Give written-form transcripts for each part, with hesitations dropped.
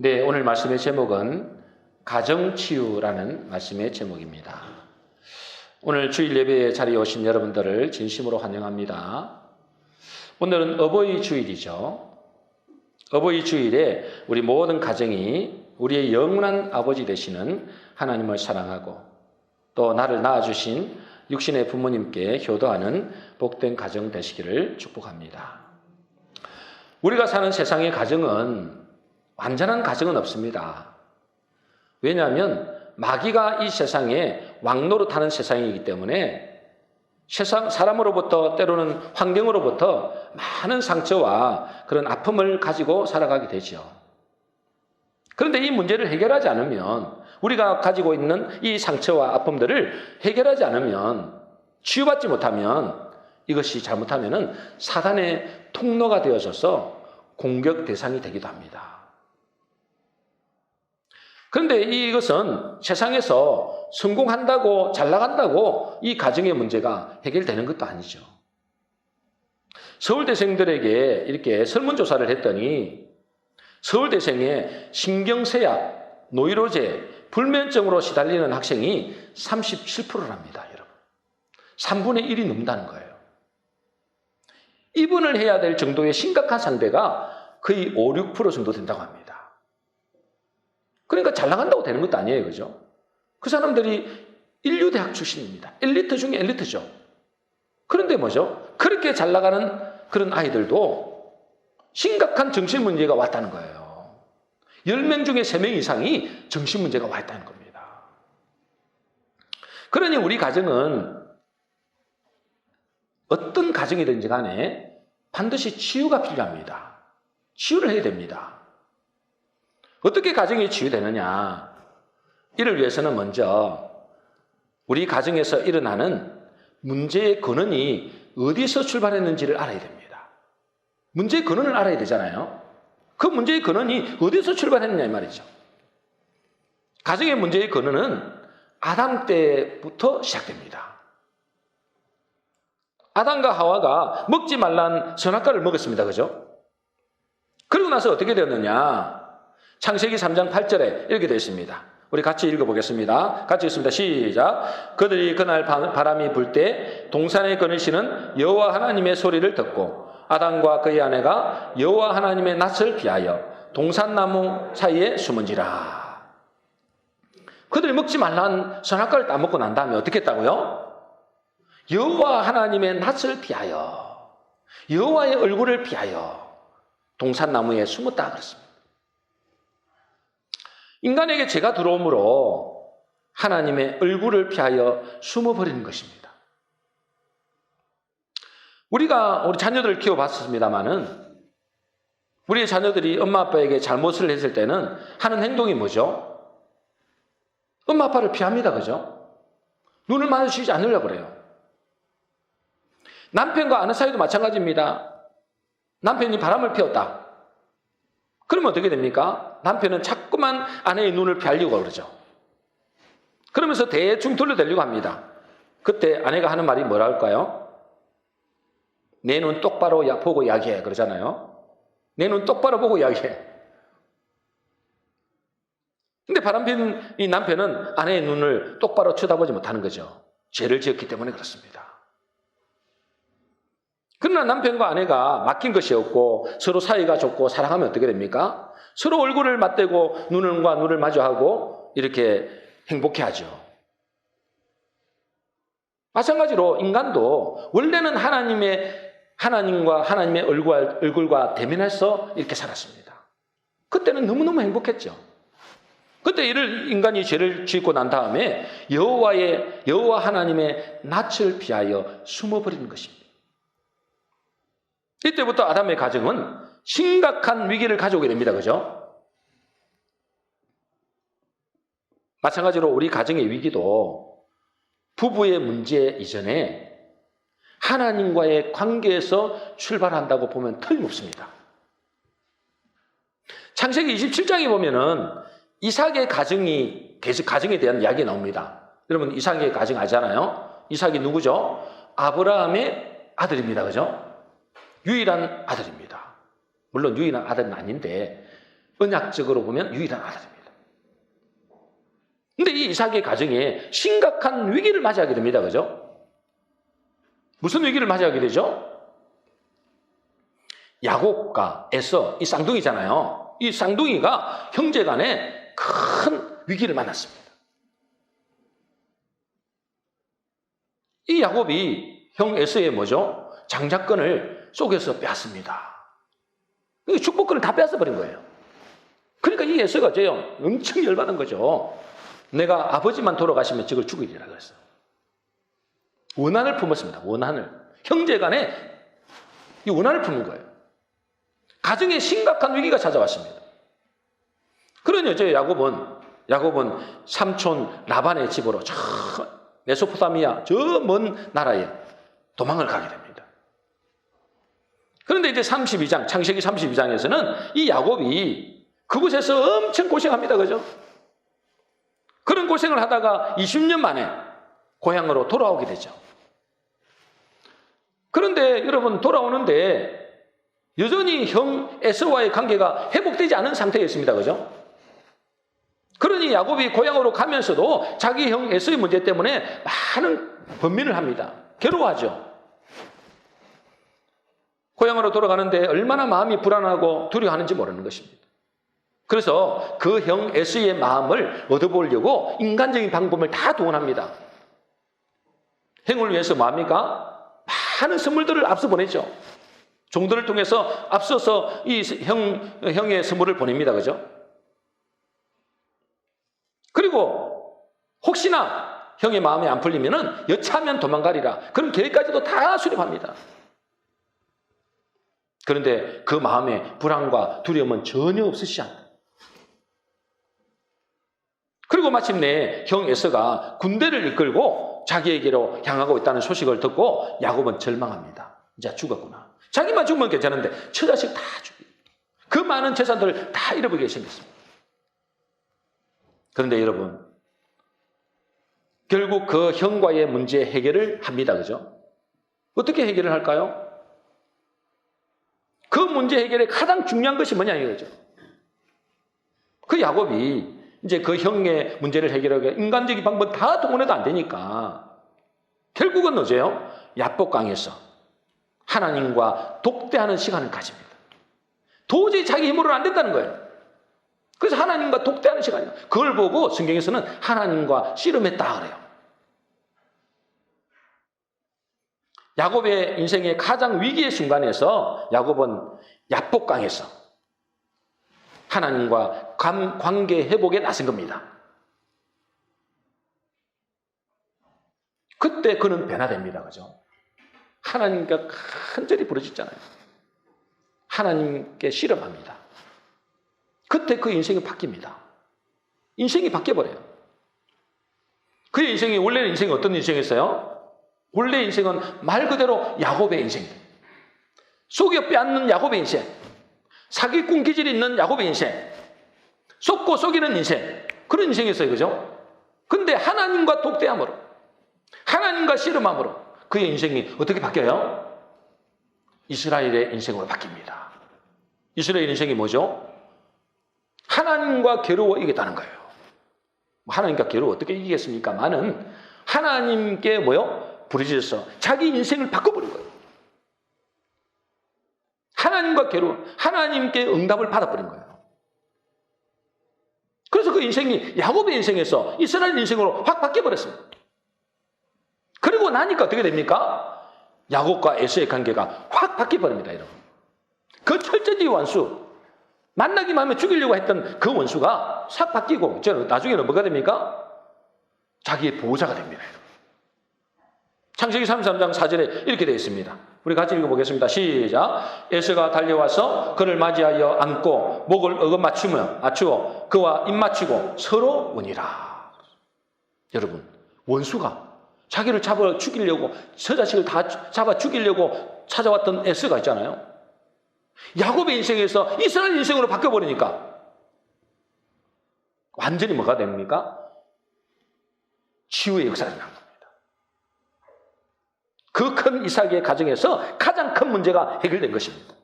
네, 오늘 말씀의 제목은 가정치유라는 말씀의 제목입니다. 오늘 주일 예배에 자리에 오신 여러분들을 진심으로 환영합니다. 오늘은 어버이 주일이죠. 어버이 주일에 우리 모든 가정이 우리의 영원한 아버지 되시는 하나님을 사랑하고 또 나를 낳아주신 육신의 부모님께 효도하는 복된 가정 되시기를 축복합니다. 우리가 사는 세상의 가정은 완전한 가정은 없습니다. 왜냐하면 마귀가 이 세상에 왕노릇하는 세상이기 때문에 사람으로부터 때로는 환경으로부터 많은 상처와 그런 아픔을 가지고 살아가게 되죠. 그런데 이 문제를 해결하지 않으면 우리가 가지고 있는 이 상처와 아픔들을 해결하지 않으면 치유받지 못하면 이것이 잘못하면 사단의 통로가 되어져서 공격 대상이 되기도 합니다. 그런데 이것은 세상에서 성공한다고 잘 나간다고 이 가정의 문제가 해결되는 것도 아니죠. 서울대생들에게 이렇게 설문조사를 했더니 서울대생의 신경쇠약, 노이로제, 불면증으로 시달리는 학생이 37%랍니다, 여러분. 3분의 1이 넘는다는 거예요. 입원을 해야 될 정도의 심각한 상태가 거의 5, 6% 정도 된다고 합니다. 그러니까 잘 나간다고 되는 것도 아니에요, 그죠? 그 사람들이 인류대학 출신입니다. 엘리트 중에 엘리트죠. 그런데 뭐죠? 그렇게 잘 나가는 그런 아이들도 심각한 정신문제가 왔다는 거예요. 10명 중에 3명 이상이 정신문제가 와 있다는 겁니다. 그러니 우리 가정은 어떤 가정이든지 간에 반드시 치유가 필요합니다. 치유를 해야 됩니다. 어떻게 가정이 치유되느냐? 이를 위해서는 먼저 우리 가정에서 일어나는 문제의 근원이 어디서 출발했는지를 알아야 됩니다. 문제의 근원을 알아야 되잖아요. 그 문제의 근원이 어디서 출발했느냐 이 말이죠. 가정의 문제의 근원은 아담 때부터 시작됩니다. 아담과 하와가 먹지 말란 선악과를 먹었습니다. 그죠? 그러고 나서 어떻게 되었느냐? 창세기 3장 8절에 이렇게 되어 있습니다. 우리 같이 읽어보겠습니다. 같이 읽습니다. 시작. 그들이 그날 바람이 불 때 동산에 거느시는 여호와 하나님의 소리를 듣고 아담과 그의 아내가 여호와 하나님의 낯을 피하여 동산나무 사이에 숨은지라. 그들이 먹지 말란 선악과를 따먹고 난 다음에 어떻게 했다고요? 여호와 하나님의 낯을 피하여 여호와의 얼굴을 피하여 동산나무에 숨었다 그랬습니다. 인간에게 죄가 들어오므로 하나님의 얼굴을 피하여 숨어버리는 것입니다. 우리 자녀들을 키워봤습니다마는 우리의 자녀들이 엄마 아빠에게 잘못을 했을 때는 하는 행동이 뭐죠? 엄마 아빠를 피합니다. 그죠? 눈을 마주치지 않으려고 그래요. 남편과 아내 사이도 마찬가지입니다. 남편이 바람을 피웠다. 그러면 어떻게 됩니까? 남편은 자꾸만 아내의 눈을 피하려고 그러죠. 그러면서 대충 돌려대려고 합니다. 그때 아내가 하는 말이 뭐라 할까요? 내 눈 똑바로 보고 이야기해 그러잖아요. 내 눈 똑바로 보고 이야기해. 근데 바람핀 이 남편은 아내의 눈을 똑바로 쳐다보지 못하는 거죠. 죄를 지었기 때문에 그렇습니다. 그러나 남편과 아내가 맡긴 것이 없고 서로 사이가 좋고 사랑하면 어떻게 됩니까? 서로 얼굴을 맞대고 눈과 눈을 마주하고 이렇게 행복해하죠. 마찬가지로 인간도 원래는 하나님과 하나님의 얼굴과 대면해서 이렇게 살았습니다. 그때는 너무너무 행복했죠. 그때 인간이 죄를 짓고 난 다음에 여호와 하나님의 낯을 피하여 숨어버리는 것입니다. 이때부터 아담의 가정은 심각한 위기를 가져오게 됩니다. 그죠? 마찬가지로 우리 가정의 위기도 부부의 문제 이전에 하나님과의 관계에서 출발한다고 보면 틀림없습니다. 창세기 27장에 보면은 이삭의 가정에 대한 이야기가 나옵니다. 여러분 이삭의 가정 알잖아요? 이삭이 누구죠? 아브라함의 아들입니다. 그죠? 유일한 아들입니다. 물론 유일한 아들은 아닌데 언약적으로 보면 유일한 아들입니다. 근데 이 이삭의 가정에 심각한 위기를 맞이하게 됩니다. 그죠? 무슨 위기를 맞이하게 되죠? 야곱과 에서, 이 쌍둥이잖아요. 이 쌍둥이가 형제 간에 큰 위기를 만났습니다. 이 야곱이 형 에서의 뭐죠? 장자권을 속에서 빼앗습니다. 축복권을 다 빼앗아버린 거예요. 그러니까 이 에서가 엄청 열받은 거죠. 내가 아버지만 돌아가시면 저걸 죽이리라 그랬어요. 원한을 품었습니다. 원한을. 형제 간에 이 원한을 품은 거예요. 가정에 심각한 위기가 찾아왔습니다. 그러니 야곱은 삼촌 라반의 집으로 저 메소포타미아 저 먼 나라에 도망을 가게 됩니다. 그런데 이제 창세기 32장에서는 이 야곱이 그곳에서 엄청 고생합니다. 그죠? 그런 고생을 하다가 20년 만에 고향으로 돌아오게 되죠. 그런데 여러분 돌아오는데 여전히 형 에서와의 관계가 회복되지 않은 상태였습니다. 그죠? 그러니 야곱이 고향으로 가면서도 자기 형 에서의 문제 때문에 많은 번민을 합니다. 괴로워하죠. 고향으로 돌아가는데 얼마나 마음이 불안하고 두려워하는지 모르는 것입니다. 그래서 그 형 에서의 마음을 얻어보려고 인간적인 방법을 다 동원합니다. 형을 위해서 뭐합니까? 많은 선물들을 앞서 보내죠. 종들을 통해서 앞서서 이 형의 선물을 보냅니다. 그죠? 그리고 혹시나 형의 마음이 안 풀리면은 여차하면 도망가리라. 그런 계획까지도 다 수립합니다. 그런데 그 마음에 불안과 두려움은 전혀 없으시지 않다. 그리고 마침내 형 에서가 군대를 이끌고 자기에게로 향하고 있다는 소식을 듣고 야곱은 절망합니다. 이제 죽었구나. 자기만 죽으면 괜찮은데 처자식 다 죽이고 그 많은 재산들을 다 잃어버리게 생겼습니다. 그런데 여러분 결국 그 형과의 문제 해결을 합니다. 그죠? 어떻게 해결을 할까요? 그 문제 해결에 가장 중요한 것이 뭐냐 이거죠. 그 야곱이 이제 그 형의 문제를 해결하기 위해 인간적인 방법 다 동원해도 안 되니까 결국은 뭐죠? 야복강에서 하나님과 독대하는 시간을 가집니다. 도저히 자기 힘으로는 안 된다는 거예요. 그래서 하나님과 독대하는 시간이에요. 그걸 보고 성경에서는 하나님과 씨름했다 그래요. 야곱의 인생의 가장 위기의 순간에서 야곱은 야복강에서 하나님과 관계 회복에 나선 겁니다. 그때 그는 변화됩니다. 그죠? 하나님과 간절히 부르짖잖아요. 하나님께 씨름합니다. 그때 그 인생이 바뀝니다. 인생이 바뀌어버려요. 그의 인생이 원래는 인생이 어떤 인생이었어요? 원래 인생은 말 그대로 야곱의 인생이에요. 속여 빼앗는 야곱의 인생, 사기꾼 기질이 있는 야곱의 인생, 속고 속이는 인생, 그런 인생이었어요. 그죠? 근데 하나님과 독대함으로, 하나님과 씨름함으로 그의 인생이 어떻게 바뀌어요? 이스라엘의 인생으로 바뀝니다. 이스라엘 인생이 뭐죠? 하나님과 겨루어 이겼다는 거예요. 하나님과 겨루어 어떻게 이기겠습니까? 많은 하나님께 부르짖어서 자기 인생을 바꿔버린 거예요. 하나님과 겨루어, 하나님께 응답을 받아버린 거예요. 그래서 그 인생이 야곱의 인생에서 이스라엘 인생으로 확 바뀌어버렸습니다. 그리고 나니까 어떻게 됩니까? 야곱과 에서의 관계가 확 바뀌어버립니다. 여러분. 그 철저지 원수, 만나기만 하면 죽이려고 했던 그 원수가 싹 바뀌고 나중에는 뭐가 됩니까? 자기의 보호자가 됩니다. 창세기 33장 4절에 이렇게 되어 있습니다. 우리 같이 읽어보겠습니다. 시작. 에서가 달려와서 그를 맞이하여 안고 목을 맞추어 그와 입맞추고 서로 우니라. 여러분, 원수가 자기를 잡아 죽이려고, 저 자식을 다 잡아 죽이려고 찾아왔던 에서가 있잖아요. 야곱의 인생에서 이스라엘 인생으로 바뀌어버리니까 완전히 뭐가 됩니까? 치유의 역사가 일어난 겁니다. 그 큰 이삭의 가정에서 가장 큰 문제가 해결된 것입니다.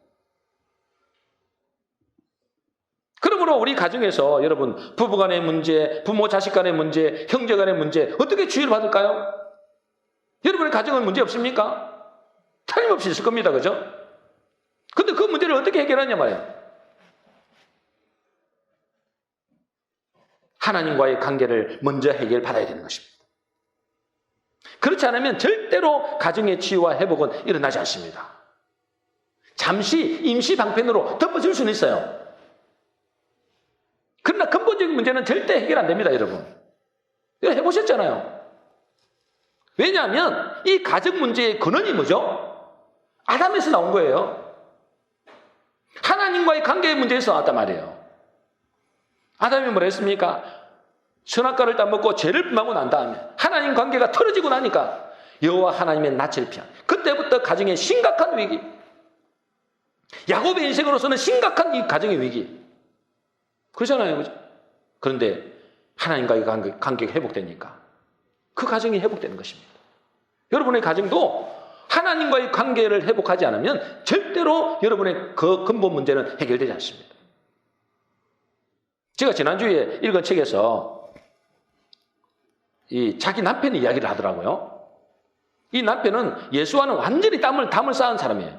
그러므로 그러므로 우리 가정에서 여러분 부부 간의 문제, 부모 자식 간의 문제, 형제 간의 문제 어떻게 치유를 받을까요? 여러분의 가정은 문제 없습니까? 틀림없이 있을 겁니다. 그죠? 근데 그 문제를 어떻게 해결하냐 말이에요. 하나님과의 관계를 먼저 해결받아야 되는 것입니다. 그렇지 않으면 절대로 가정의 치유와 회복은 일어나지 않습니다. 잠시 임시 방편으로 덮어줄 수는 있어요. 그러나 근본적인 문제는 절대 해결 안 됩니다, 여러분. 이거 해보셨잖아요. 왜냐하면 이 가정 문제의 근원이 뭐죠? 아담에서 나온 거예요. 하나님과의 관계의 문제에서 나왔단 말이에요. 아담이 뭐라 했습니까? 선악과를 따먹고 죄를 범하고 난 다음에 하나님 관계가 틀어지고 나니까 여호와 하나님의 낯을 피한 그때부터 가정의 심각한 위기, 야곱의 인생으로서는 심각한 이 가정의 위기 그러잖아요. 그죠? 그런데 하나님과의 관계가 회복되니까 그 가정이 회복되는 것입니다. 여러분의 가정도 하나님과의 관계를 회복하지 않으면 절대로 여러분의 그 근본 문제는 해결되지 않습니다. 제가 지난주에 읽은 책에서 이 자기 남편의 이야기를 하더라고요. 이 남편은 예수와는 완전히 담을 쌓은 사람이에요.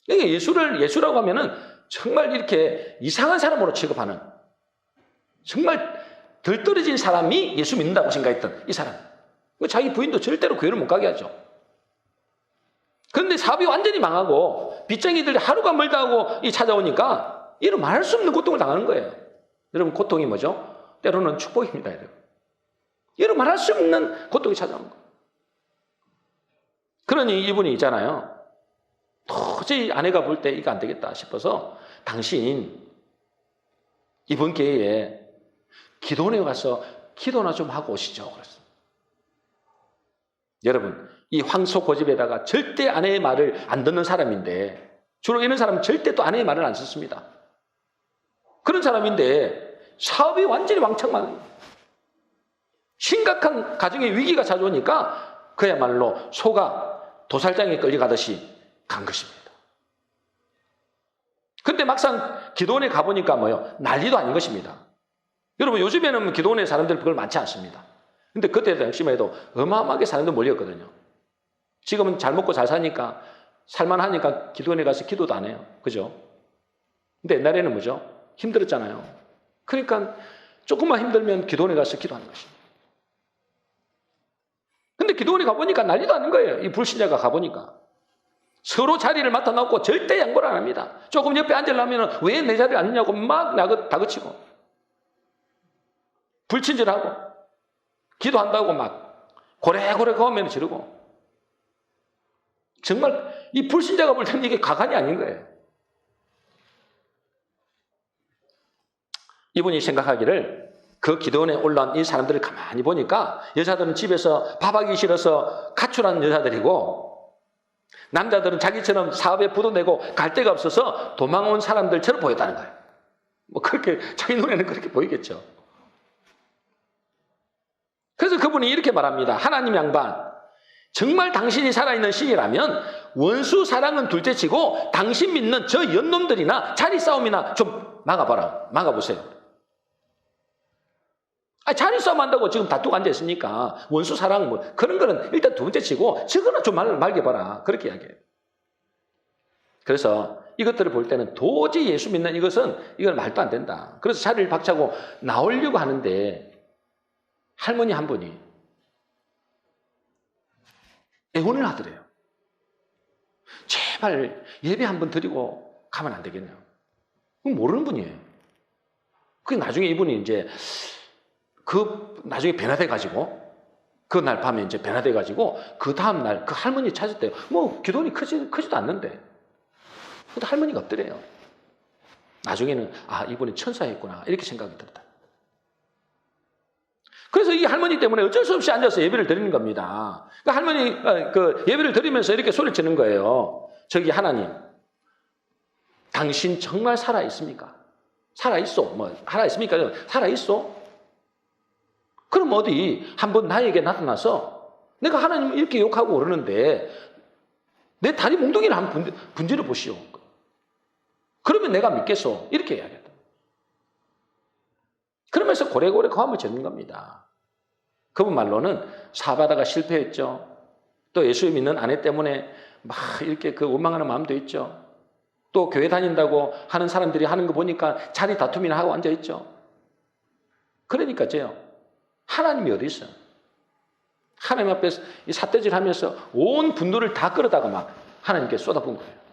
이게 예수라고 하면은 정말 이렇게 이상한 사람으로 취급하는 정말 덜 떨어진 사람이 예수 믿는다고 생각했던 이 사람. 자기 부인도 절대로 교회를 못 가게 하죠. 그런데 사업이 완전히 망하고 빚쟁이들이 하루가 멀다 하고 찾아오니까 이런 말할 수 없는 고통을 당하는 거예요. 여러분 고통이 뭐죠? 때로는 축복입니다. 여러분. 이런 말할 수 없는 고통이 찾아오는 거예요. 그러니 이분이 있잖아요. 도저히 아내가 볼 때 이거 안 되겠다 싶어서 당신 이번 기회에 기도원에 가서 기도나 좀 하고 오시죠. 그랬어요. 여러분 이 황소 고집에다가 절대 아내의 말을 안 듣는 사람인데 주로 이런 사람은 절대 또 아내의 말을 안 듣습니다. 그런 사람인데 사업이 완전히 왕창만 심각한 가정의 위기가 찾아오니까 그야말로 소가 도살장에 끌려가듯이 간 것입니다. 근데 막상 기도원에 가보니까 뭐요? 난리도 아닌 것입니다. 여러분 요즘에는 기도원에 사람들 그걸 많지 않습니다. 근데 그때 당시만 해도 어마어마하게 사람들 몰렸거든요. 지금은 잘 먹고 잘 사니까 살만하니까 기도원에 가서 기도도 안 해요. 그죠? 근데 옛날에는 뭐죠? 힘들었잖아요. 그러니까 조금만 힘들면 기도원에 가서 기도하는 것입니다. 근데 기도원에 가보니까 난리도 아닌 거예요. 이 불신자가 가보니까. 서로 자리를 맡아놓고 절대 양보를 안 합니다. 조금 옆에 앉으려면 왜 내 자리에 앉느냐고 막 다그치고 불친절하고 기도한다고 막 고래고래 거하면 지르고 정말 이 불신자가 볼 때는 이게 가관이 아닌 거예요. 이분이 생각하기를 그 기도원에 올라온 이 사람들을 가만히 보니까 여자들은 집에서 밥하기 싫어서 가출한 여자들이고 남자들은 자기처럼 사업에 부도 내고 갈 데가 없어서 도망온 사람들처럼 보였다는 거예요. 뭐 그렇게 자기 눈에는 그렇게 보이겠죠. 그래서 그분이 이렇게 말합니다. 하나님 양반, 정말 당신이 살아있는 신이라면 원수 사랑은 둘째치고 당신 믿는 저 연놈들이나 자리 싸움이나 좀 막아보세요. 자리 싸움 한다고 지금 다투고 앉아있으니까 원수 사랑 뭐 그런 거는 일단 두 번째 치고 저거는 좀 말게 봐라. 그렇게 이야기해요. 그래서 이것들을 볼 때는 도저히 예수 믿는 이건 말도 안 된다. 그래서 자리를 박차고 나오려고 하는데 할머니 한 분이 애원을 하더래요. 제발 예배 한번 드리고 가면 안 되겠네요. 그건 모르는 분이에요. 그 나중에 이분이 이제 나중에 변화돼가지고 그 날 밤에 이제 변화돼가지고 그 다음날 그 할머니 찾을 때 뭐 기도원이 크지도 않는데 근데 할머니가 없더래요. 나중에는 이분이 천사였구나 이렇게 생각이 들었다. 그래서 이 할머니 때문에 어쩔 수 없이 앉아서 예배를 드리는 겁니다. 그 할머니 그 예배를 드리면서 이렇게 소리를 치는 거예요. 저기 하나님, 당신 정말 살아 있습니까? 살아 있어. 살아 있습니까? 살아 있어. 그럼 어디 한번 나에게 나타나서 내가 하나님 이렇게 욕하고 그러는데 내 다리 몽둥이를 한번 분질러 보시오. 그러면 내가 믿겠소. 이렇게 이야기했다. 그러면서 고래고래 고함을 지르는 겁니다. 그분 말로는 사바다가 실패했죠. 또 예수 믿는 아내 때문에 막 이렇게 그 원망하는 마음도 있죠. 또 교회 다닌다고 하는 사람들이 하는 거 보니까 자리 다툼이나 하고 앉아있죠. 그러니까요. 하나님이 어디 있어요? 하나님 앞에서 이 삿대질 하면서 온 분노를 다 끌어다가 막 하나님께 쏟아부은 거예요.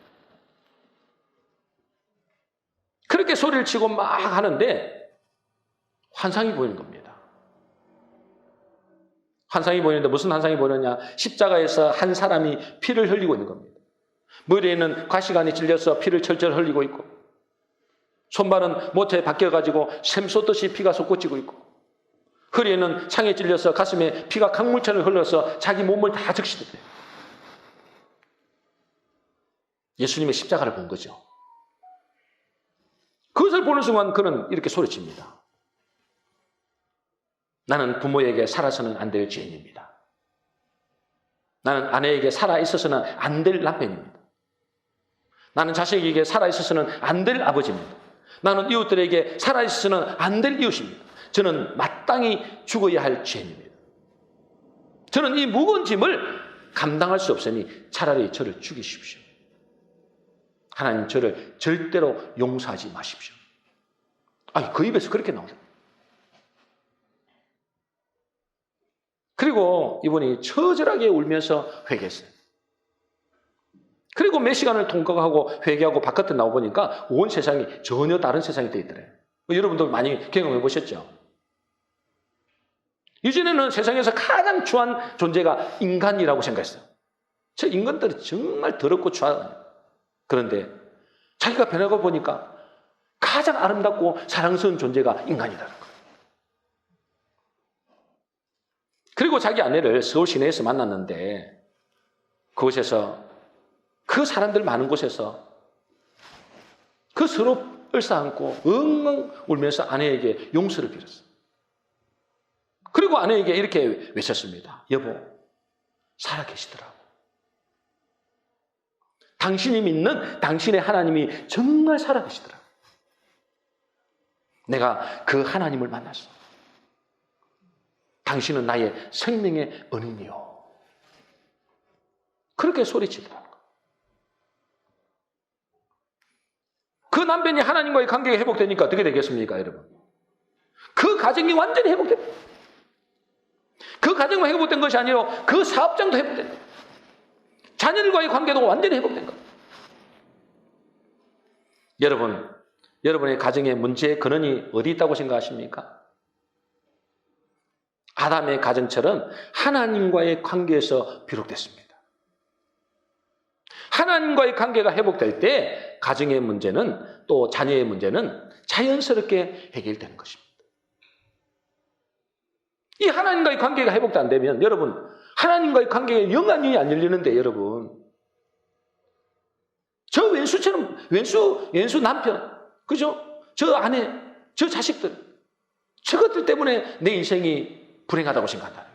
그렇게 소리를 치고 막 하는데 환상이 보이는 겁니다. 환상이 보이는데 무슨 환상이 보이느냐? 십자가에서 한 사람이 피를 흘리고 있는 겁니다. 머리에는 가시관이 찔려서 피를 철철 흘리고 있고, 손발은 모태에 박혀가지고 샘 쏟듯이 피가 솟구치고 있고, 허리에는 창에 찔려서 가슴에 피가 강물처럼 흘러서 자기 몸을 다 적시더래요. 예수님의 십자가를 본 거죠. 그것을 보는 순간 그는 이렇게 소리칩니다. 나는 부모에게 살아서는 안 될 죄인입니다. 나는 아내에게 살아있어서는 안 될 남편입니다. 나는 자식에게 살아있어서는 안 될 아버지입니다. 나는 이웃들에게 살아있어서는 안 될 이웃입니다. 저는 마땅히 죽어야 할 죄인입니다. 저는 이 무거운 짐을 감당할 수 없으니 차라리 저를 죽이십시오. 하나님 저를 절대로 용서하지 마십시오. 아니, 그 입에서 그렇게 나오죠. 그리고 이분이 처절하게 울면서 회개했어요. 그리고 몇 시간을 통곡하고 회개하고 바깥에 나와보니까 온 세상이 전혀 다른 세상이 되어 있더래요. 여러분들 많이 경험해 보셨죠? 이전에는 세상에서 가장 추한 존재가 인간이라고 생각했어요. 저 인간들이 정말 더럽고 추하거든요. 그런데 자기가 변하고 보니까 가장 아름답고 사랑스러운 존재가 인간이라는 거예요. 그리고 자기 아내를 서울 시내에서 만났는데 그곳에서 그 사람들 많은 곳에서 그 서로 을사안고 엉엉 울면서 아내에게 용서를 빌었어요. 그리고 아내에게 이렇게 외쳤습니다. 여보, 살아계시더라고. 당신이 믿는 당신의 하나님이 정말 살아계시더라고. 내가 그 하나님을 만났어. 당신은 나의 생명의 은인이요. 그렇게 소리치더라고요. 그 남편이 하나님과의 관계가 회복되니까 어떻게 되겠습니까, 여러분? 그 가정이 완전히 회복됩니다. 그 가정만 회복된 것이 아니라 그 사업장도 회복된 거예요. 자녀들과의 관계도 완전히 회복된 거예요. 여러분의 가정의 문제의 근원이 어디 있다고 생각하십니까? 아담의 가정처럼 하나님과의 관계에서 비롯됐습니다. 하나님과의 관계가 회복될 때 가정의 문제는 또 자녀의 문제는 자연스럽게 해결되는 것입니다. 이 하나님과의 관계가 회복도 안 되면 여러분 하나님과의 관계가 영원히 안 열리는데 여러분 저 왼수처럼 왼수 남편 그죠? 저 아내 저 자식들 저것들 때문에 내 인생이 불행하다고 생각한다.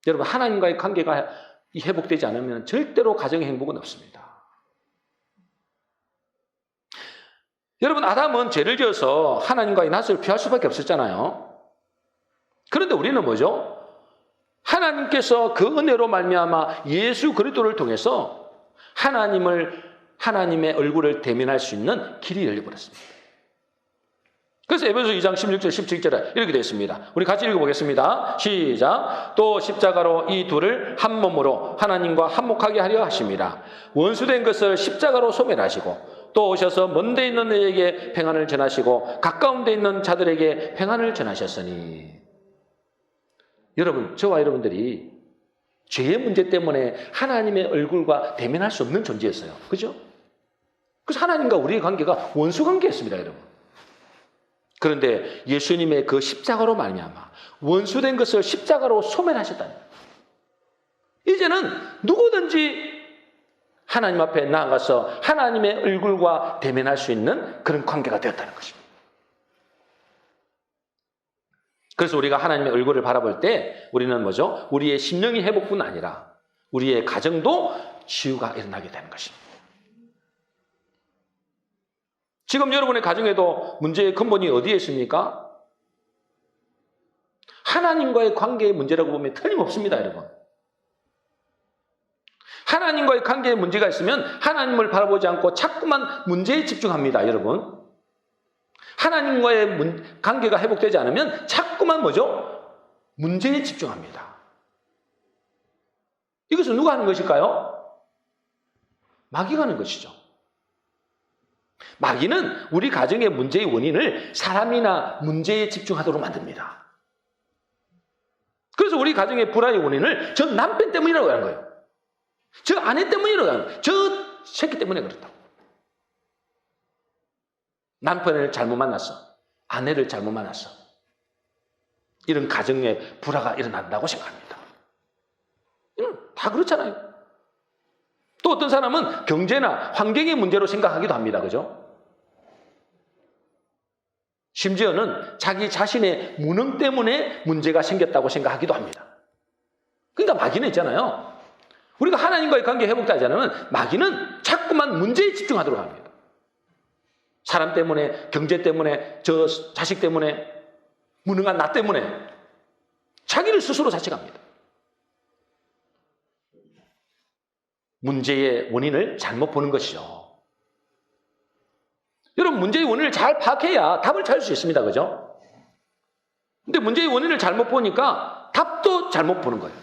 여러분 하나님과의 관계가 회복되지 않으면 절대로 가정의 행복은 없습니다. 여러분 아담은 죄를 지어서 하나님과의 낯을 피할 수밖에 없었잖아요. 그런데 우리는 뭐죠? 하나님께서 그 은혜로 말미암아 예수 그리스도를 통해서 하나님의 얼굴을 대면할 수 있는 길이 열려버렸습니다. 그래서 에베소 2장 16절 17절에 이렇게 되어 있습니다. 우리 같이 읽어보겠습니다. 시작. 또 십자가로 이 둘을 한 몸으로 하나님과 한목하게 하려 하심이라. 원수된 것을 십자가로 소멸하시고 또 오셔서 먼 데 있는 너희에게 평안을 전하시고 가까운 데 있는 자들에게 평안을 전하셨으니. 여러분 저와 여러분들이 죄의 문제 때문에 하나님의 얼굴과 대면할 수 없는 존재였어요. 그죠? 그래서 하나님과 우리의 관계가 원수 관계였습니다. 여러분. 그런데 예수님의 그 십자가로 말미암아 원수된 것을 십자가로 소멸하셨다는 거예요. 이제는 누구든지 하나님 앞에 나아가서 하나님의 얼굴과 대면할 수 있는 그런 관계가 되었다는 것입니다. 그래서 우리가 하나님의 얼굴을 바라볼 때 우리는 뭐죠? 우리의 심령의 회복뿐 아니라 우리의 가정도 치유가 일어나게 되는 것입니다. 지금 여러분의 가정에도 문제의 근본이 어디에 있습니까? 하나님과의 관계의 문제라고 보면 틀림없습니다, 여러분. 하나님과의 관계에 문제가 있으면 하나님을 바라보지 않고 자꾸만 문제에 집중합니다, 여러분. 하나님과의 관계가 회복되지 않으면 자꾸만 뭐죠? 문제에 집중합니다. 이것은 누가 하는 것일까요? 마귀가 하는 것이죠. 마귀는 우리 가정의 문제의 원인을 사람이나 문제에 집중하도록 만듭니다. 그래서 우리 가정의 불화의 원인을 저 남편 때문이라고 하는 거예요. 저 아내 때문이라고 하는 거예요. 저 새끼 때문에 그렇다고. 남편을 잘못 만났어. 아내를 잘못 만났어. 이런 가정의 불화가 일어난다고 생각합니다. 다 그렇잖아요. 또 어떤 사람은 경제나 환경의 문제로 생각하기도 합니다. 그죠? 심지어는 자기 자신의 무능 때문에 문제가 생겼다고 생각하기도 합니다. 그러니까 마귀는 있잖아요. 우리가 하나님과의 관계 회복되지 않으면 마귀는 자꾸만 문제에 집중하도록 합니다. 사람 때문에, 경제 때문에, 저 자식 때문에, 무능한 나 때문에 자기를 스스로 자책합니다. 문제의 원인을 잘못 보는 것이죠. 여러분, 문제의 원인을 잘 파악해야 답을 찾을 수 있습니다. 그죠? 근데 문제의 원인을 잘못 보니까 답도 잘못 보는 거예요.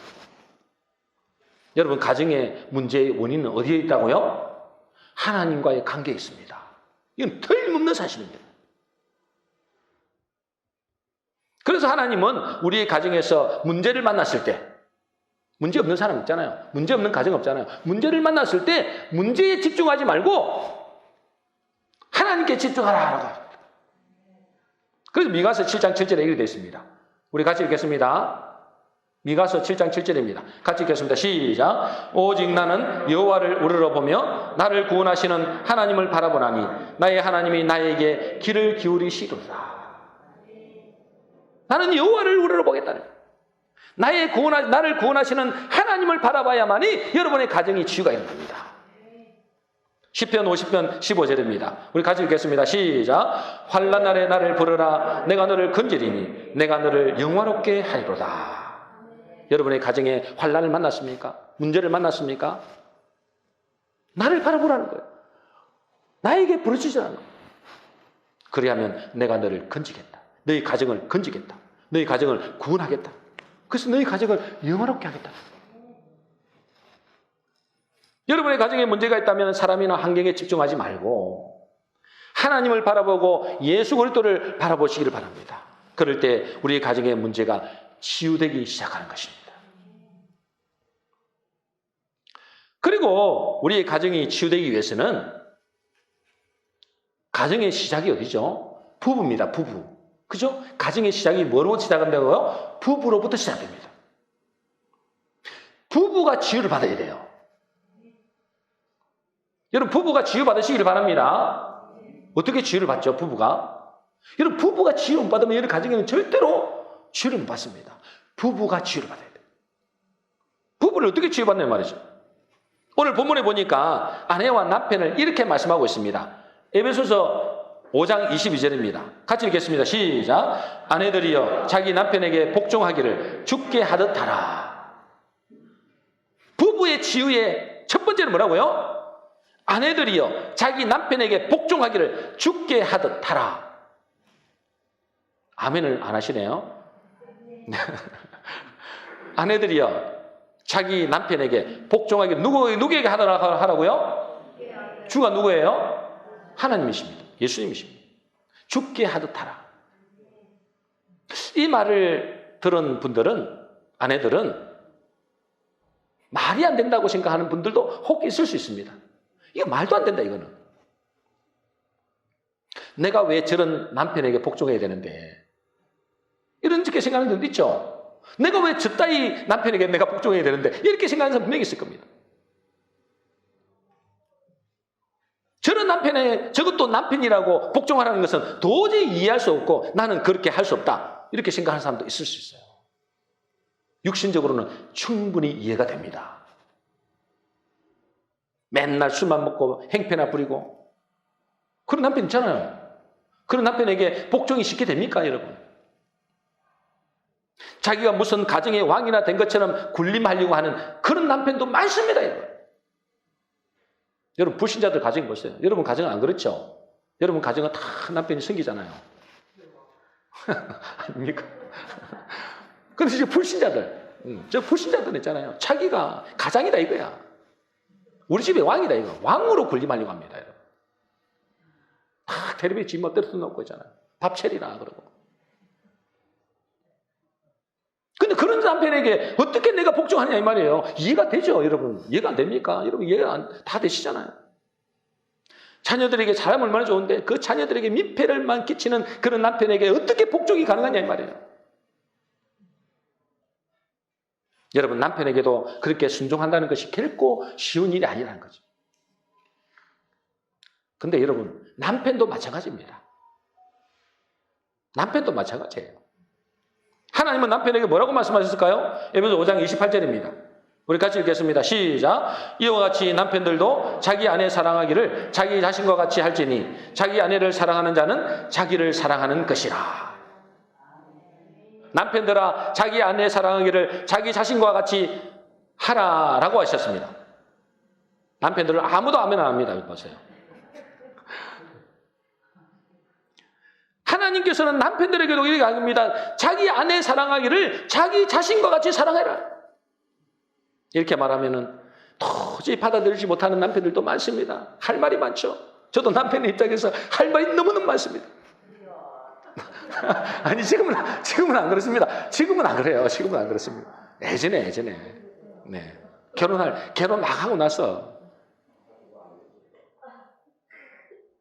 여러분, 가정의 문제의 원인은 어디에 있다고요? 하나님과의 관계에 있습니다. 이건 틀림없는 사실입니다. 그래서 하나님은 우리의 가정에서 문제를 만났을 때, 문제 없는 사람 있잖아요. 문제 없는 가정 없잖아요. 문제를 만났을 때 문제에 집중하지 말고 하나님께 집중하라라고. 그래서 미가서 7장 7절에 이렇게 되어 있습니다. 우리 같이 읽겠습니다. 미가서 7장 7절입니다. 같이 읽겠습니다. 시작. 오직 나는 여호와를 우러러보며 나를 구원하시는 하나님을 바라보나니 나의 하나님이 나에게 귀를 기울이시도다. 나는 여호와를 우러러보겠다는 거예요. 나를 구원하시는 하나님을 바라봐야만이 여러분의 가정이 치유가 일어납니다. 시편 50편 15절입니다. 우리 같이 읽겠습니다. 시작. 환난 날에 나를 부르라. 내가 너를 건지리니 내가 너를 영화롭게 하리로다. 여러분의 가정에 환난을 만났습니까? 문제를 만났습니까? 나를 바라보라는 거예요. 나에게 부르짖으라는 거예요. 그리하면 내가 너를 건지겠다. 너희 가정을 건지겠다. 너희 가정을 구원하겠다. 그래서 너희 가정을 영화롭게 하겠다. 여러분의 가정에 문제가 있다면 사람이나 환경에 집중하지 말고 하나님을 바라보고 예수 그리스도를 바라보시기를 바랍니다. 그럴 때 우리의 가정의 문제가 치유되기 시작하는 것입니다. 그리고 우리의 가정이 치유되기 위해서는 가정의 시작이 어디죠? 부부입니다. 부부. 그죠? 가정의 시작이 뭐로 시작한다고요? 부부로부터 시작됩니다. 부부가 치유를 받아야 돼요. 여러분, 부부가 치유받으시기를 바랍니다. 어떻게 치유를 받죠, 부부가? 여러분, 부부가 치유 못 받으면 여러분 가정에는 절대로 치유를 못 받습니다. 부부가 치유를 받아야 돼요. 부부를 어떻게 치유받냐는 말이죠. 오늘 본문에 보니까 아내와 남편을 이렇게 말씀하고 있습니다. 에베소서 5장 22절입니다. 같이 읽겠습니다. 시작. 아내들이여 자기 남편에게 복종하기를 주께 하듯 하라. 부부의 치유의 첫 번째는 뭐라고요? 아내들이여 자기 남편에게 복종하기를 주께 하듯 하라. 아멘을 안 하시네요. 아내들이여 자기 남편에게 복종하기를 누구에게 하라고요? 주가 누구예요? 하나님이십니다. 예수님이십니다. 주께 하듯 하라. 이 말을 들은 분들은, 아내들은 말이 안 된다고 생각하는 분들도 혹 있을 수 있습니다. 이거 말도 안 된다, 이거는. 내가 왜 저런 남편에게 복종해야 되는데. 이렇게 생각하는 분도 있죠. 내가 왜 저 따위 남편에게 내가 복종해야 되는데. 이렇게 생각하는 사람 분명히 있을 겁니다. 저런 남편에 저것도 남편이라고 복종하라는 것은 도저히 이해할 수 없고 나는 그렇게 할 수 없다. 이렇게 생각하는 사람도 있을 수 있어요. 육신적으로는 충분히 이해가 됩니다. 맨날 술만 먹고 행패나 부리고 그런 남편 있잖아요. 그런 남편에게 복종이 쉽게 됩니까, 여러분? 자기가 무슨 가정의 왕이나 된 것처럼 군림하려고 하는 그런 남편도 많습니다, 여러분. 여러분, 불신자들 가정 보세요. 여러분 가정은 안 그렇죠? 여러분 가정은 다 남편이 섬기잖아요. 아닙니까? 그런데 이제 불신자들, 저 불신자들 있잖아요. 자기가 가장이다 이거야. 우리 집의 왕이다 이거. 왕으로 군림하려고 합니다, 여러분. 다 텔레비전 집멋대로 놓고 있잖아요. 밥 차리라 그러고. 근데 그런 남편에게 어떻게 내가 복종하냐 이 말이에요. 이해가 되죠, 여러분? 이해가 안 됩니까? 여러분 이해가 다 되시잖아요. 자녀들에게 사람 얼마나 좋은데 그 자녀들에게 민폐를만 끼치는 그런 남편에게 어떻게 복종이 가능하냐 이 말이에요. 여러분 남편에게도 그렇게 순종한다는 것이 결코 쉬운 일이 아니라는 거죠. 근데 여러분 남편도 마찬가지입니다. 남편도 마찬가지예요. 하나님은 남편에게 뭐라고 말씀하셨을까요? 에베소 5장 28절입니다. 우리 같이 읽겠습니다. 시작. 이와 같이 남편들도 자기 아내 사랑하기를 자기 자신과 같이 할지니 자기 아내를 사랑하는 자는 자기를 사랑하는 것이라. 남편들아 자기 아내 사랑하기를 자기 자신과 같이 하라라고 하셨습니다. 남편들은 아무도 아멘 안 합니다. 보세요. 하나님께서는 남편들에게도 이렇게 합니다. 자기 아내 사랑하기를 자기 자신과 같이 사랑해라. 이렇게 말하면은 도저히 받아들이지 못하는 남편들도 많습니다. 할 말이 많죠. 저도 남편의 입장에서 할 말이 너무너무 많습니다. 아니 지금은 안 그렇습니다. 지금은 안 그래요. 지금은 안 그렇습니다. 예전에 네. 결혼 막 하고 나서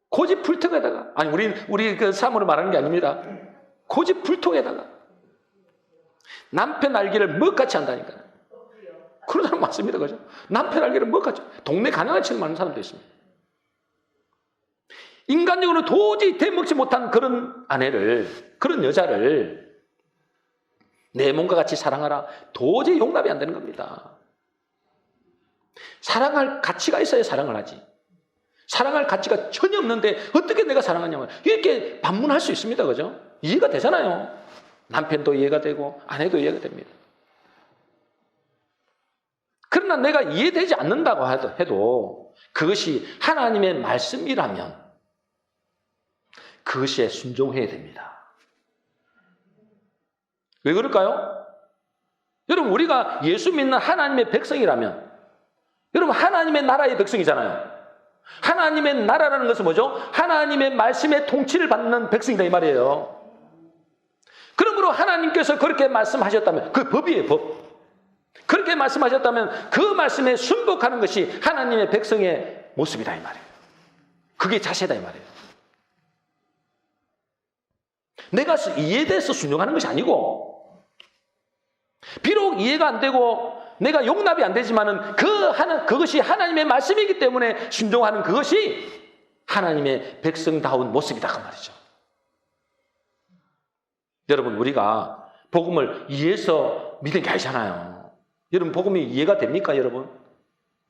고집불통에다가 아니 우리 그 사모를 말하는 게 아닙니다. 고집불통에다가 남편 알기를 먹같이 한다니까요. 그런 사람 많습니다. 그죠? 남편 알기를 먹같이 동네 가난한 많은 사람도 있습니다. 인간적으로 도저히 대먹지 못한 그런 아내를, 그런 여자를 내 몸과 같이 사랑하라. 도저히 용납이 안 되는 겁니다. 사랑할 가치가 있어야 사랑을 하지. 사랑할 가치가 전혀 없는데 어떻게 내가 사랑하냐면 이렇게 반문할 수 있습니다. 그죠? 이해가 되잖아요. 남편도 이해가 되고 아내도 이해가 됩니다. 그러나 내가 이해되지 않는다고 해도 그것이 하나님의 말씀이라면 그것에 순종해야 됩니다. 왜 그럴까요? 여러분 우리가 예수 믿는 하나님의 백성이라면 여러분 하나님의 나라의 백성이잖아요. 하나님의 나라라는 것은 뭐죠? 하나님의 말씀의 통치를 받는 백성이다 이 말이에요. 그러므로 하나님께서 그렇게 말씀하셨다면 그 법이에요, 법. 그렇게 말씀하셨다면 그 말씀에 순복하는 것이 하나님의 백성의 모습이다 이 말이에요. 그게 자세다 이 말이에요. 내가 이해돼서 순종하는 것이 아니고 비록 이해가 안 되고 내가 용납이 안 되지만은 그것이 하나님의 말씀이기 때문에 순종하는 그것이 하나님의 백성다운 모습이다 그 말이죠. 여러분 우리가 복음을 이해해서 믿은 게 아니잖아요. 여러분 복음이 이해가 됩니까 여러분?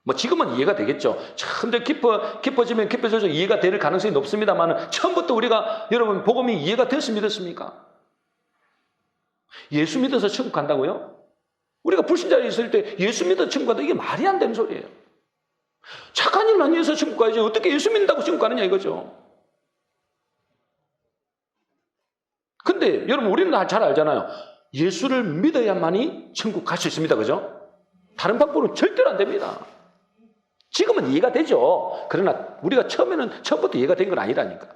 뭐 지금은 이해가 되겠죠. 점점 깊어지면 깊어져서 이해가 될 가능성이 높습니다만 처음부터 우리가 여러분 복음이 이해가 됐으 믿었습니까? 예수 믿어서 천국 간다고요? 우리가 불신자에 있을 때 예수 믿어서 천국 간다 이게 말이 안 되는 소리예요. 착한 일만 위해서 천국 가야지 어떻게 예수 믿는다고 천국 가느냐 이거죠. 근데 여러분 우리는 잘 알잖아요. 예수를 믿어야만이 천국 갈 수 있습니다. 그죠? 다른 방법은 절대로 안 됩니다. 지금은 이해가 되죠. 그러나 우리가 처음부터 이해가 된 건 아니라니까.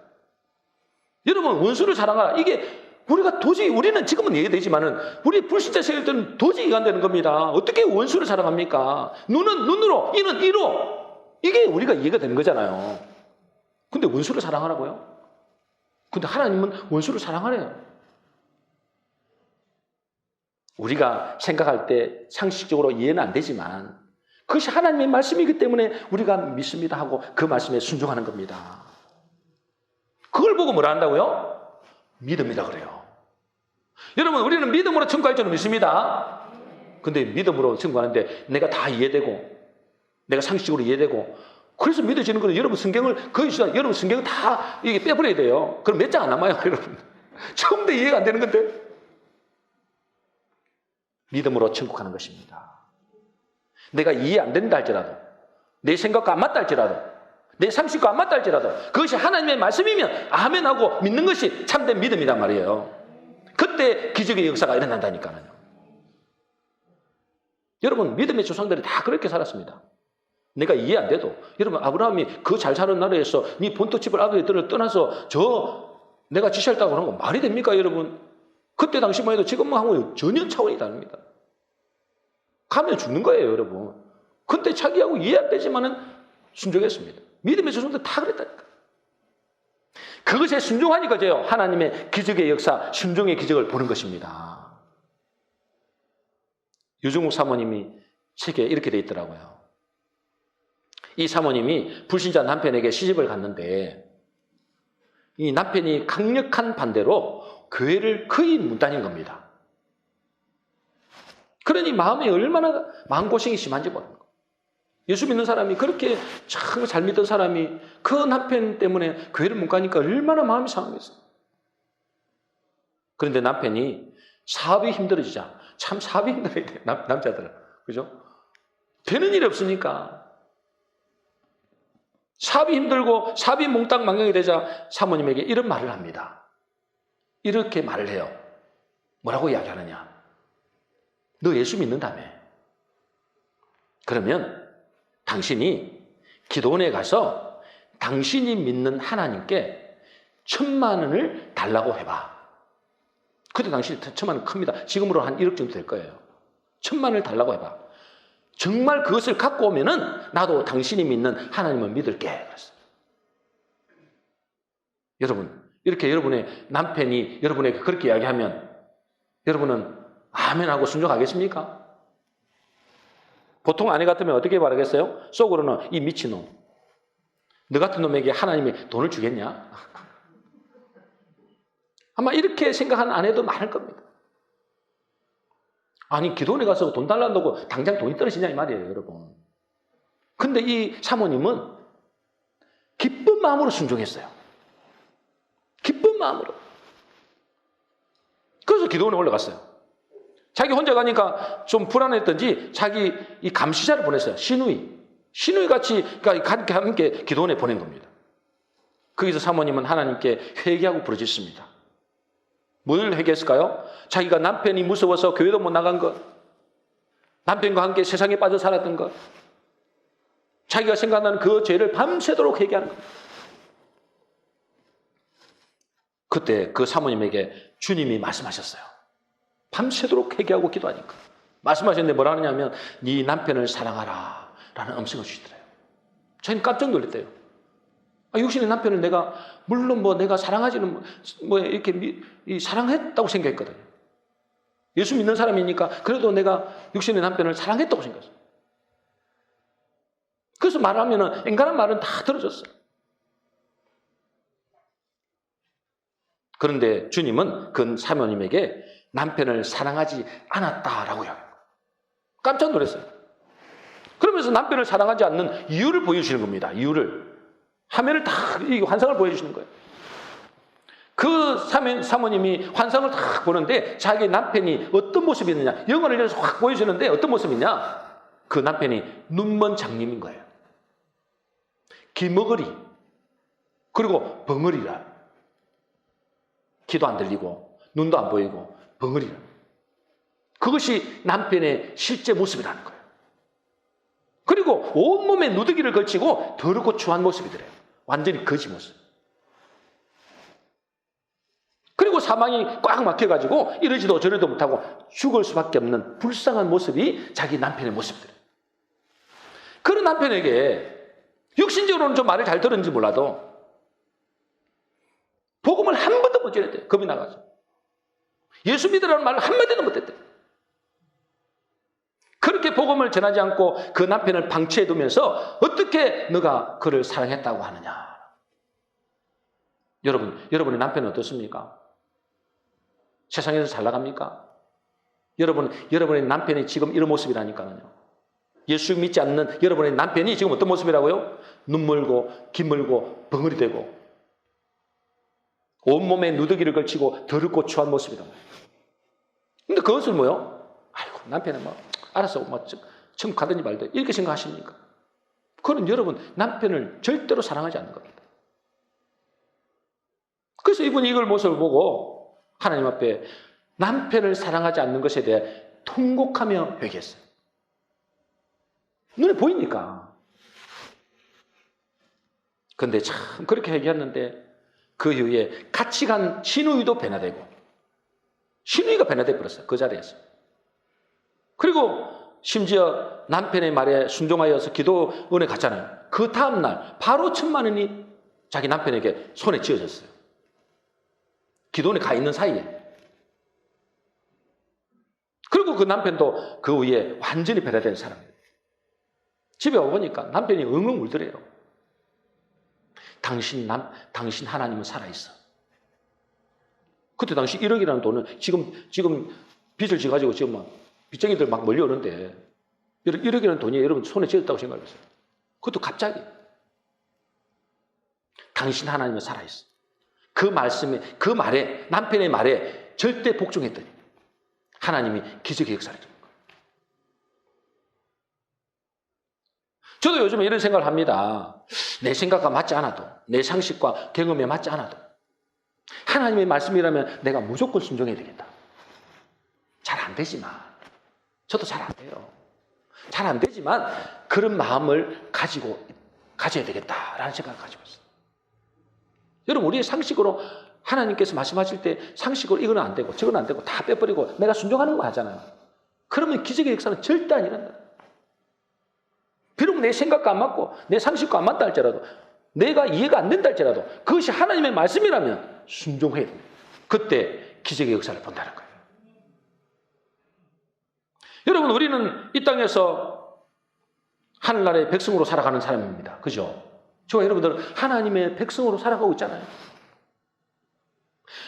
여러분 원수를 사랑하라. 이게 우리는 지금은 이해되지만은 우리 불신자 세력들은 도저히 이해가 안 되는 겁니다. 어떻게 원수를 사랑합니까? 눈은 눈으로, 이는 이로. 이게 우리가 이해가 되는 거잖아요. 근데 원수를 사랑하라고요? 근데 하나님은 원수를 사랑하래요. 우리가 생각할 때 상식적으로 이해는 안 되지만 그것이 하나님의 말씀이기 때문에 우리가 믿습니다 하고 그 말씀에 순종하는 겁니다. 그걸 보고 뭐라 한다고요? 믿음이라 그래요. 여러분 우리는 믿음으로 천국할 줄은 믿습니다. 근데 믿음으로 천국하는데 내가 다 이해되고 내가 상식적으로 이해되고 그래서 믿어지는 거는 여러분 성경을 거의 여러분 성경 다 이게 빼버려야 돼요. 그럼 몇 장 안 남아요, 여러분. 처음부터 이해가 안 되는 건데. 믿음으로 천국 가는 것입니다. 내가 이해 안 된다 할지라도, 내 생각과 안 맞다 할지라도, 내 상식과 안 맞다 할지라도 그것이 하나님의 말씀이면 아멘하고 믿는 것이 참된 믿음이란 말이에요. 그때 기적의 역사가 일어난다니까요. 여러분, 믿음의 조상들이 다 그렇게 살았습니다. 내가 이해 안 돼도, 여러분, 아브라함이 그 잘 사는 나라에서 네 본토집을 아버지들을 떠나서 내가 지시했다고 하는 거 말이 됩니까, 여러분? 그때 당시만 해도 지금하고는 전혀 차원이 다릅니다. 가면 죽는 거예요, 여러분. 그때 자기하고 이해 안 되지만은 순종했습니다. 믿음의 조상들 다 그랬다니까. 그것에 순종하니까 하나님의 기적의 역사, 순종의 기적을 보는 것입니다. 유중국 사모님이 책에 이렇게 돼 있더라고요. 이 사모님이 불신자 남편에게 시집을 갔는데 이 남편이 강력한 반대로 교회를 거의 못 다닌 겁니다. 그러니 마음이 얼마나 마음고생이 심한지 모르는 거예요. 예수 믿는 사람이 그렇게 참 잘 믿던 사람이 그 남편 때문에 교회를 못 가니까 얼마나 마음이 상하겠어요. 그런데 남편이 사업이 힘들어지자, 참 사업이 힘들어야 돼요, 남자들은. 그죠? 되는 일이 없으니까. 사업이 힘들고 사업이 몽땅 망령이 되자 사모님에게 이런 말을 합니다. 이렇게 말을 해요. 뭐라고 이야기하느냐? 너 예수 믿는다며? 그러면 당신이 기도원에 가서 당신이 믿는 하나님께 1,000만 원을 달라고 해봐. 그때 당시 1,000만 원 큽니다. 지금으로 한 1억 정도 될 거예요. 1,000만 원을 달라고 해봐. 정말 그것을 갖고 오면은 나도 당신이 믿는 하나님을 믿을게. 그랬어요. 여러분, 이렇게 여러분의 남편이 여러분에게 그렇게 이야기하면 여러분은 아멘하고 순종하겠습니까? 보통 아내 같으면 어떻게 말하겠어요? 속으로는 이 미친놈, 너 같은 놈에게 하나님이 돈을 주겠냐? 아마 이렇게 생각하는 아내도 많을 겁니다. 아니, 기도원에 가서 돈 달란다고 당장 돈이 떨어지냐 이 말이에요, 여러분. 근데 이 사모님은 기쁜 마음으로 순종했어요. 기쁜 마음으로. 그래서 기도원에 올라갔어요. 자기 혼자 가니까 좀 불안했던지 자기 이 감시자를 보냈어요. 시누이 같이 함께 기도원에 보낸 겁니다. 거기서 사모님은 하나님께 회개하고 부르짖습니다. 뭘 회개했을까요? 자기가 남편이 무서워서 교회도 못 나간 것, 남편과 함께 세상에 빠져 살았던 것, 자기가 생각나는 그 죄를 밤새도록 회개하는 것. 그때 그 사모님에게 주님이 말씀하셨어요. 밤새도록 회개하고 기도하니까. 말씀하셨는데 뭐라 하느냐면 네 남편을 사랑하라 라는 음성을 주시더래요. 저희는 깜짝 놀랐대요. 육신의 남편을 내가 물론 내가 사랑하지는 이렇게 사랑했다고 생각했거든요. 예수 믿는 사람이니까 그래도 내가 육신의 남편을 사랑했다고 생각했어요. 그래서 말하면은 인간한 말은 다 들어줬어요. 그런데 주님은 그 사모님에게 남편을 사랑하지 않았다라고 이야기해요. 깜짝 놀랐어요. 그러면서 남편을 사랑하지 않는 이유를 보여주시는 겁니다. 이유를. 화면을 다 환상을 보여주시는 거예요. 그 사모님이 환상을 다 보는데 자기 남편이 어떤 모습이 있느냐, 영혼을 내서 확 보여주는데 어떤 모습이냐, 그 남편이 눈먼 장님인 거예요. 기머거리, 그리고 벙어리라. 귀도 안 들리고 눈도 안 보이고 벙어리라. 그것이 남편의 실제 모습이라는 거예요. 그리고 온몸에 누더기를 걸치고 더럽고 추한 모습이더래요. 완전히 거지 모습. 그리고 사망이 꽉 막혀가지고 이러지도 저러지도 못하고 죽을 수밖에 없는 불쌍한 모습이 자기 남편의 모습이더래요. 그런 남편에게 육신적으로는 좀 말을 잘 들었는지 몰라도 복음을 한 번도 못 전했대요. 겁이 나가서. 예수 믿으라는 말을 한마디도 못했대요. 그렇게 복음을 전하지 않고 그 남편을 방치해두면서 어떻게 너가 그를 사랑했다고 하느냐. 여러분의 남편은 어떻습니까? 세상에서 잘 나갑니까? 여러분의 남편이 지금 이런 모습이라니까요. 예수 믿지 않는 여러분의 남편이 지금 어떤 모습이라고요? 눈물고 기물고 벙어리 되고 온몸에 누더기를 걸치고 더럽고 추한 모습이다. 근데 그것을 뭐요? 아이고 남편은 뭐 알았어 뭐 처음 가더니 말든 이렇게 생각하십니까? 그건 여러분 남편을 절대로 사랑하지 않는 겁니다. 그래서 이분이 이걸 모습을 보고 하나님 앞에 남편을 사랑하지 않는 것에 대해 통곡하며 회개했어요. 눈에 보이니까. 그런데 참 그렇게 회개했는데 그 이후에 같이 간 시누이도 변화되고 시누이가 변화돼 버렸어요. 그 자리에서. 그리고 심지어 남편의 말에 순종하여서 기도원에 갔잖아요. 그 다음날 바로 1,000만 원이 자기 남편에게 손에 쥐어졌어요. 기도원에 가 있는 사이에. 그리고 그 남편도 그 후에 완전히 변화된 사람이에요. 집에 와보니까 남편이 엉엉 울더래요. 당신 하나님은 살아있어. 그때 당시 1억이라는 돈은 지금 빚을 지가지고 지금 막 빚쟁이들 막 몰려오는데 1억이라는 돈이 여러분 손에 쥐었다고 생각했어요. 그것도 갑자기. 당신 하나님은 살아있어. 그 말에, 남편의 말에 절대 복종했더니 하나님이 기적의 역사를 해줍니다. 저도 요즘에 이런 생각을 합니다. 내 생각과 맞지 않아도, 내 상식과 경험에 맞지 않아도 하나님의 말씀이라면 내가 무조건 순종해야 되겠다. 잘 안 되지만, 저도 잘 안 돼요. 잘 안 되지만 그런 마음을 가져야 되겠다라는 생각을 가지고 있어요. 여러분 우리의 상식으로 하나님께서 말씀하실 때 상식으로 이거는 안 되고 저거는 안 되고 다 빼버리고 내가 순종하는 거 하잖아요. 그러면 기적의 역사는 절대 안 일어난다. 비록 내 생각과 안 맞고 내 상식과 안 맞다 할지라도 내가 이해가 안 된다 할지라도 그것이 하나님의 말씀이라면 순종해야 됩니다. 그때 기적의 역사를 본다는 거예요. 여러분 우리는 이 땅에서 하늘나라의 백성으로 살아가는 사람입니다. 그죠? 저와 여러분들은 하나님의 백성으로 살아가고 있잖아요.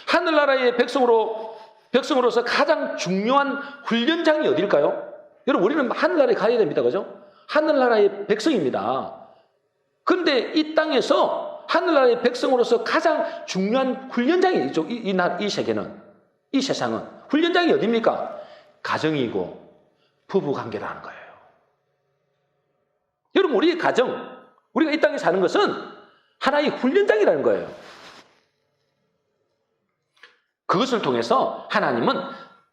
하늘나라의 백성으로서 가장 중요한 훈련장이 어딜까요? 여러분 우리는 하늘나라에 가야 됩니다. 그죠? 하늘나라의 백성입니다. 그런데 이 땅에서 하늘나라의 백성으로서 가장 중요한 훈련장이 있죠. 이 세계는, 이 세상은 훈련장이 어디입니까? 가정이고 부부관계라는 거예요. 여러분 우리의 가정, 우리가 이 땅에 사는 것은 하나의 훈련장이라는 거예요. 그것을 통해서 하나님은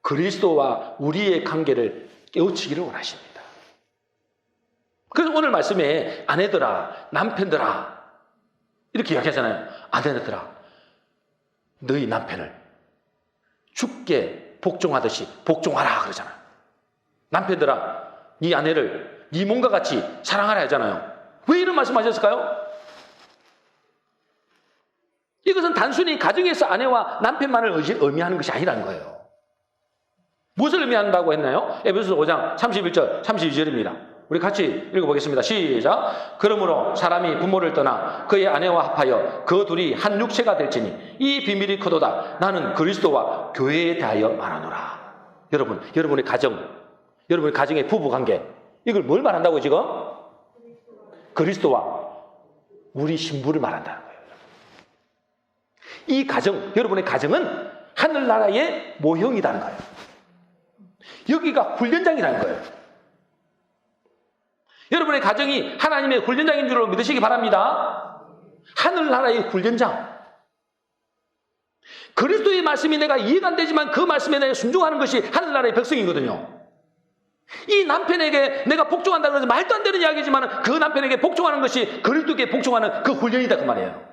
그리스도와 우리의 관계를 깨우치기를 원하십니다. 그래서 오늘 말씀에 아내들아, 남편들아 이렇게 이야기하잖아요. 아내들아, 너희 남편을 죽게 복종하듯이 복종하라 그러잖아요. 남편들아, 네 아내를 네 몸과 같이 사랑하라 하잖아요. 왜 이런 말씀하셨을까요? 이것은 단순히 가정에서 아내와 남편만을 의미하는 것이 아니라는 거예요. 무엇을 의미한다고 했나요? 에베소서 5장 31절, 32절입니다. 우리 같이 읽어보겠습니다. 시작. 그러므로 사람이 부모를 떠나 그의 아내와 합하여 그 둘이 한 육체가 될지니 이 비밀이 크도다. 나는 그리스도와 교회에 대하여 말하노라. 여러분의 가정의 부부관계, 이걸 뭘 말한다고 지금? 그리스도와 우리 신부를 말한다는 거예요. 이 가정, 여러분의 가정은 하늘나라의 모형이라는 거예요. 여기가 훈련장이라는 거예요. 여러분의 가정이 하나님의 훈련장인 줄 믿으시기 바랍니다. 하늘나라의 훈련장. 그리스도의 말씀이 내가 이해가 안 되지만 그 말씀에 내가 순종하는 것이 하늘나라의 백성이거든요. 이 남편에게 내가 복종한다고 해서 말도 안 되는 이야기지만 그 남편에게 복종하는 것이 그리스도께 복종하는 그 훈련이다 그 말이에요.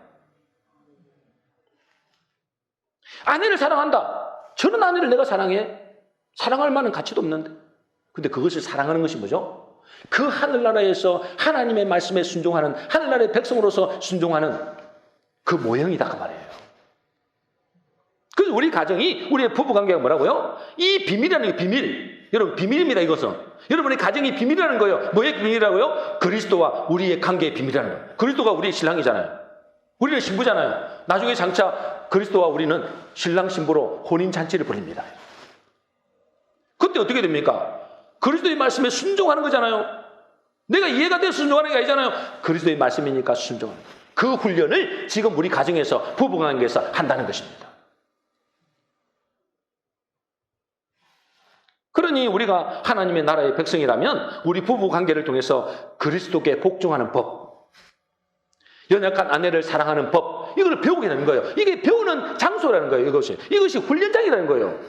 아내를 사랑한다. 저는 아내를 내가 사랑해. 사랑할 만한 가치도 없는데. 근데 그것을 사랑하는 것이 뭐죠? 그 하늘나라에서 하나님의 말씀에 순종하는, 하늘나라의 백성으로서 순종하는 그 모형이다 그 말이에요. 그래서 우리 가정이, 우리의 부부관계가 뭐라고요? 이 비밀이라는 게 비밀. 여러분 비밀입니다 이것은. 여러분의 가정이 비밀이라는 거예요. 뭐의 비밀이라고요? 그리스도와 우리의 관계의 비밀이라는 거예요. 그리스도가 우리의 신랑이잖아요. 우리는 신부잖아요. 나중에 장차 그리스도와 우리는 신랑 신부로 혼인잔치를 벌입니다. 그때 어떻게 됩니까? 그리스도의 말씀에 순종하는 거잖아요. 내가 이해가 돼서 순종하는 게 아니잖아요. 그리스도의 말씀이니까 순종하는 거예요. 그 훈련을 지금 우리 가정에서 부부관계에서 한다는 것입니다. 그러니 우리가 하나님의 나라의 백성이라면 우리 부부관계를 통해서 그리스도께 복종하는 법, 연약한 아내를 사랑하는 법, 이걸 배우게 되는 거예요. 이게 배우는 장소라는 거예요. 이것이 훈련장이라는 거예요.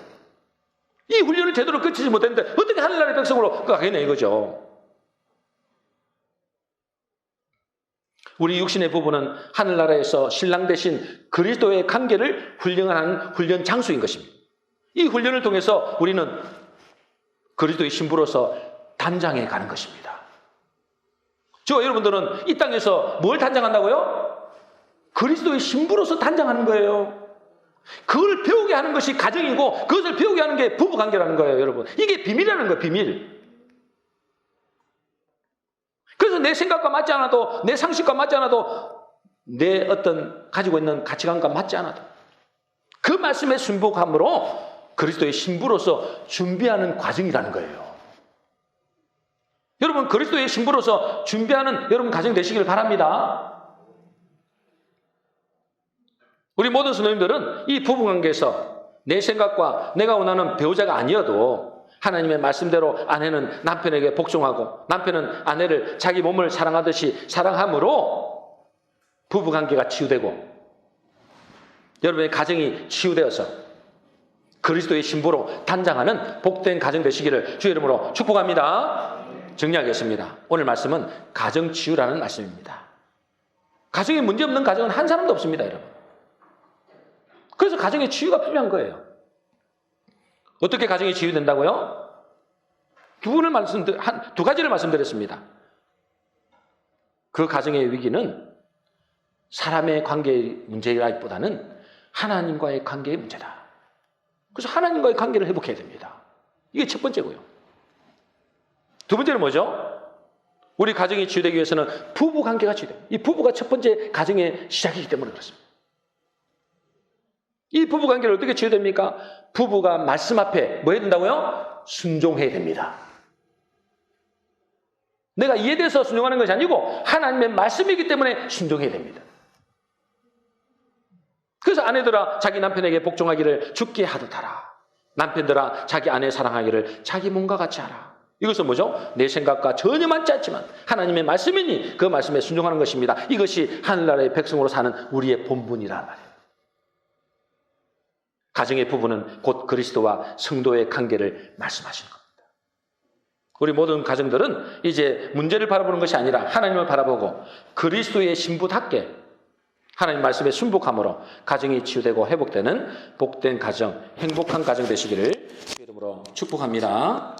이 훈련을 제대로 거치지 못했는데 어떻게 하늘나라의 백성으로 가겠냐 이거죠. 우리 육신의 부부는 하늘나라에서 신랑 대신 그리스도의 관계를 훈련하는 훈련 장소인 것입니다. 이 훈련을 통해서 우리는 그리스도의 신부로서 단장해 가는 것입니다. 저와 여러분들은 이 땅에서 뭘 단장한다고요? 그리스도의 신부로서 단장하는 거예요. 그걸 배우게 하는 것이 가정이고 그것을 배우게 하는 게 부부관계라는 거예요, 여러분. 이게 비밀이라는 거예요, 비밀. 그래서 내 생각과 맞지 않아도, 내 상식과 맞지 않아도, 내 어떤 가지고 있는 가치관과 맞지 않아도 그 말씀에 순복함으로 그리스도의 신부로서 준비하는 과정이라는 거예요. 여러분, 그리스도의 신부로서 준비하는 여러분 가정 되시길 바랍니다. 우리 모든 성도님들은 이 부부관계에서 내 생각과 내가 원하는 배우자가 아니어도 하나님의 말씀대로 아내는 남편에게 복종하고 남편은 아내를 자기 몸을 사랑하듯이 사랑함으로 부부관계가 치유되고 여러분의 가정이 치유되어서 그리스도의 신부로 단장하는 복된 가정 되시기를 주의 이름으로 축복합니다. 정리하겠습니다. 오늘 말씀은 가정치유라는 말씀입니다. 가정에 문제없는 가정은 한 사람도 없습니다, 여러분. 그래서 가정의 치유가 필요한 거예요. 어떻게 가정이 치유된다고요? 두 가지를 말씀드렸습니다. 그 가정의 위기는 사람의 관계의 문제라기보다는 하나님과의 관계의 문제다. 그래서 하나님과의 관계를 회복해야 됩니다. 이게 첫 번째고요. 두 번째는 뭐죠? 우리 가정이 치유되기 위해서는 부부 관계가 치유돼요. 이 부부가 첫 번째 가정의 시작이기 때문에 그렇습니다. 이 부부 관계를 어떻게 치유됩니까? 부부가 말씀 앞에 뭐 해야 된다고요? 순종해야 됩니다. 내가 이해돼서 순종하는 것이 아니고 하나님의 말씀이기 때문에 순종해야 됩니다. 그래서 아내들아 자기 남편에게 복종하기를 주께 하듯 하라. 남편들아 자기 아내 사랑하기를 자기 몸과 같이 하라. 이것은 뭐죠? 내 생각과 전혀 맞지 않지만 하나님의 말씀이니 그 말씀에 순종하는 것입니다. 이것이 하늘나라의 백성으로 사는 우리의 본분이란 말이에요. 가정의 부부는 곧 그리스도와 성도의 관계를 말씀하시는 겁니다. 우리 모든 가정들은 이제 문제를 바라보는 것이 아니라 하나님을 바라보고 그리스도의 신부답게 하나님 말씀에 순복함으로 가정이 치유되고 회복되는 복된 가정, 행복한 가정 되시기를 주의 이름으로 축복합니다.